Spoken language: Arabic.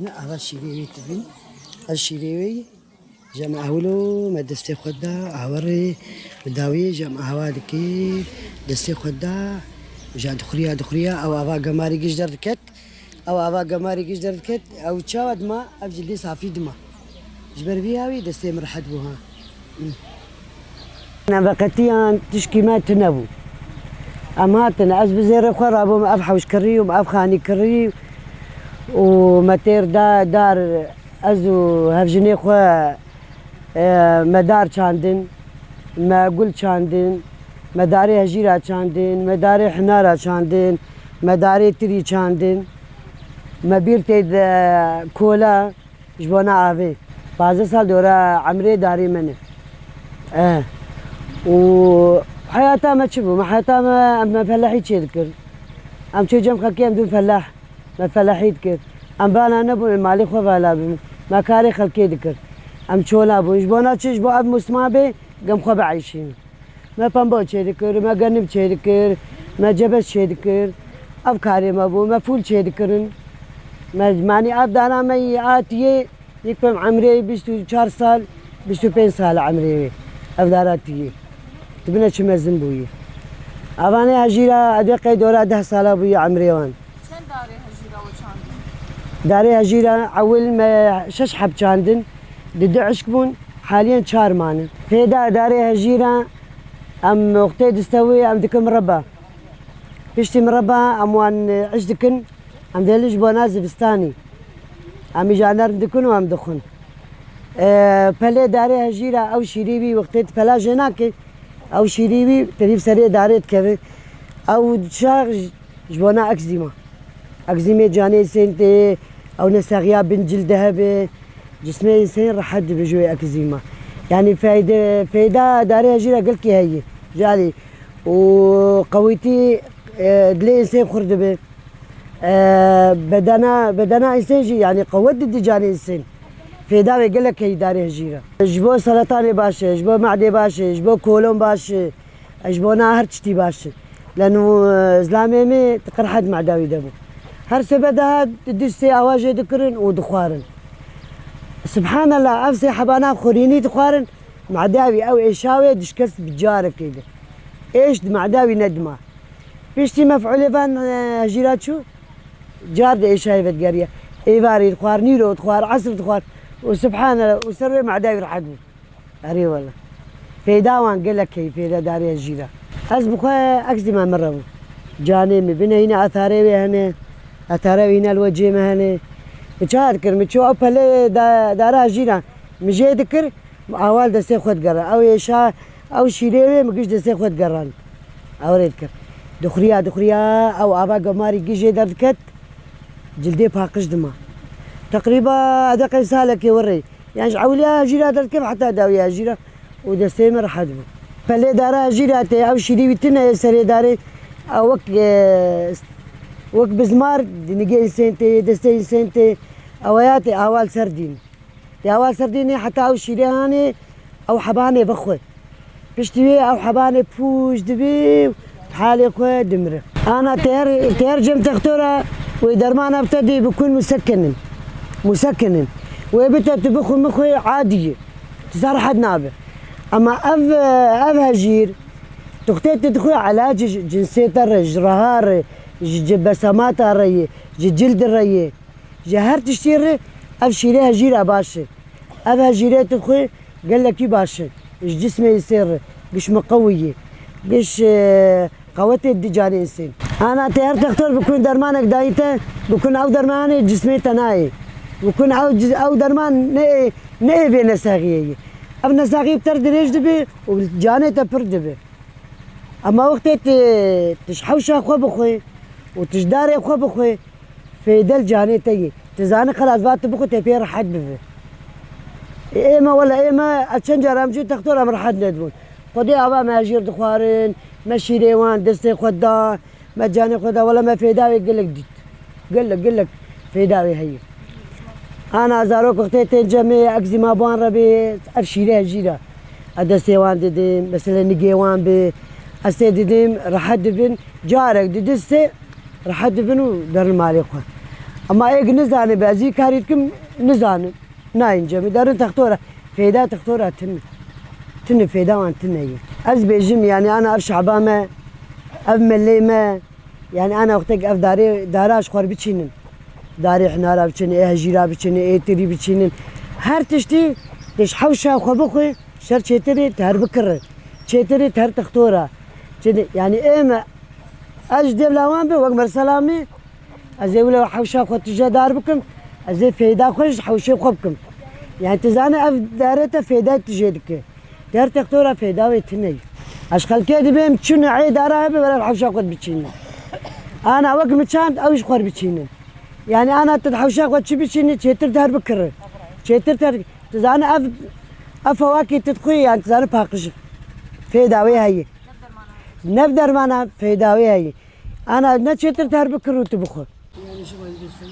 لا هذا الشيريوي تبين الشيريوي جمع هولو ما دستي خدا عوري بداوي جمع هوالكي دستي خدا جا دخريا او افا قماري قش دركت او افا قماري قش دركت او تشاود ما افجلي صافي دما جبر بيهاوي دستي مرحد بوها انا بقتيان تشكي ما تنبو امهاتنا از بزير خرابو ما افحوش كري وما افخاني كري ومتير دار ازو هفجني خو مدار چاندن ما گل چاندن مداری هجیرا چاندن مداری حنارا چاندن مداری تری چاندن ما بیرتید کولا جوانا آوی 15 سال دورا عمري داري منه و حياتها ما تشبه ما حياتها ما فلاحي تشذكر ام شو جم خلكي ام دون فلاح ما فلاحي تذكر ام بانا نبو المالي خو بالا ما كاري خلكي ذكر ام شولا بو جبونا تشج بو اب مسما به قم خو بعيشين ما بامبو تشذكر ما قنب تشذكر ما جبس تشذكر افكاري ما بو ما فول تشذكرن ما ماني اب دانا ما اتي يكفم عمري 24 سال 25 سال عمري افداراتي تبنى شمزن بوي أباني هجيرة أدقي دورة 10 سال بوي عمري وان شن داري هجيرة وشاندن؟ داري هجيرة أول ما شش حب شاندن دد عشكبون حاليا 4 مانن في داري هجيرة أم وقتي دستوي أم دك مربى بشتي مربى أم وان عش دكن أم دلج بوناز فستاني أم جانر دكن وأم دخن پله داره هجیره او شیریبی وقتی پله جناکه او شیریبی تریف سری دارت که او شاق جوانا اکزیما جانه سنت او نساقيا بن جلدها بجسم انسان راح حد بجوي اكزيما يعني فايده داره هجيره قلت هي جالي وقويتي دلي انسان خرد به بدنا انسان يعني قوت جاني انسان في داوي يقول لك هي داري هجيره جبو سرطاني باشه جبو معدي باشه جبو كولون باشه جبونا هر تشتي باشه لانه زلامي مي تقرحد مع داوي دبو هر سبدها تدستي اواجه ذكرن ودخوارن سبحان الله افسي حبانا خوريني دخوارن مع داوي او ايشاوي دشكس بجارك كده ايش مع داوي ندمه بيشتي مفعول فان هجيرات شو جار دي ايشاوي بتقريه ايفاري دخوار نيرو دخوار عصر دخوار وسبحان الله وسري مع داير حدو هري والله في داوان قال لك في داري الجيرة أسبق أكزيما مرة جاني من هنا أثاري هنا أثاري هنا الوجه هنا مشاهد كر مشوا أبله دارا الجيرة مجي ذكر أول دستي خد قرا أو يشا أو شيري مقيش دستي خد قران أو ريدكر دخريا أو أبا قماري جيجي دردكت جلدي باقش دما تقريبا أدق سالك يوري يعني عوليها جيرة كيف حتى داويها جيرة ودستيمر حدبو فاللي دارها جيرة أو شري بتنا يسري داري أو وك بزمار نجي سنتي دستي سنتي أوياتي أول سردين أول سردين حتى أو شري هاني أو حباني بخوي بشتوي أو حباني بوش دبي حالي خوي دمره أنا ترجم تختورة ودرمان ابتدي بكون مسكن ويبتا تبخو مخوي عادية تصار حد نابه اما اف هجير تختي تدخل علاج جنسية الرهار بسامات الري جلد الري جهر تشتري اف شيري هجير باشا اف هجيري تدخل قال لك باشا جسمي يصير قش مقوية قش قوتي الدجاني انسان انا تيار تختار بكون درمانك دايته بكون او درماني جسمي تناي بكون او درمان نه في نساغيه اب نساغي بتردريج دبي وجاني تبر دبي اما وقت تشحوشا خو بخوي وتجداري خو بخوي في دل جاني تي تزاني خلاص بات بخو تبير حد بفي ايما ولا ايما اتشنجر امجي تختار امر حد ندبون قدي ابا ما اجير دخوارن ماشي ريوان دستي خدا ما جاني خدا ولا ما في داوي قال لك في داوي هي انا زاروك وقتين جميع اكزيما بوان ربي افشيري هجيرة ادستي وان ديدم مثلا نجيوان ب استي ديدم راح دبن جارك ددستي راح دبن ودار المالي خو اما ايك نزاني بازي كاريتكم نزاني ناينجا مدارن تختورة فيدا تختورة تن فيدا وان تن از بيجم يعني انا اف شعبامه اف مليمه يعني انا وقتك اف داراش خور بچينن داري حنارا بچينن ايه هجيرا بچينن ايه تري بچينن هر تشتي دش حوشا خبخي شر چتري تهر بكر چتري تهر تختورة يعني ايه اجدب لوان به وقمر سلامي ازي ولا حوشا خو تجا دار بكم ازي فيدا خوش حوشي خوبكم يعني تزاني اف دارته فيدا تجيدك دار تختورة فيدا ويتني اشخال كده بهم تشنو عيد دارها ولا حوشا خو بتشينن انا وقت مشان او خور بتشينن يعني انا تحوشا خو تشي بتشينن چتر دار بكر چتر تر تزاني اف فواكه تدخي يعني تزاني باقش فيداوي هي نبدر معنا فيداوي هي انا نشتر تهر بكر وتبخر يعني شغل بس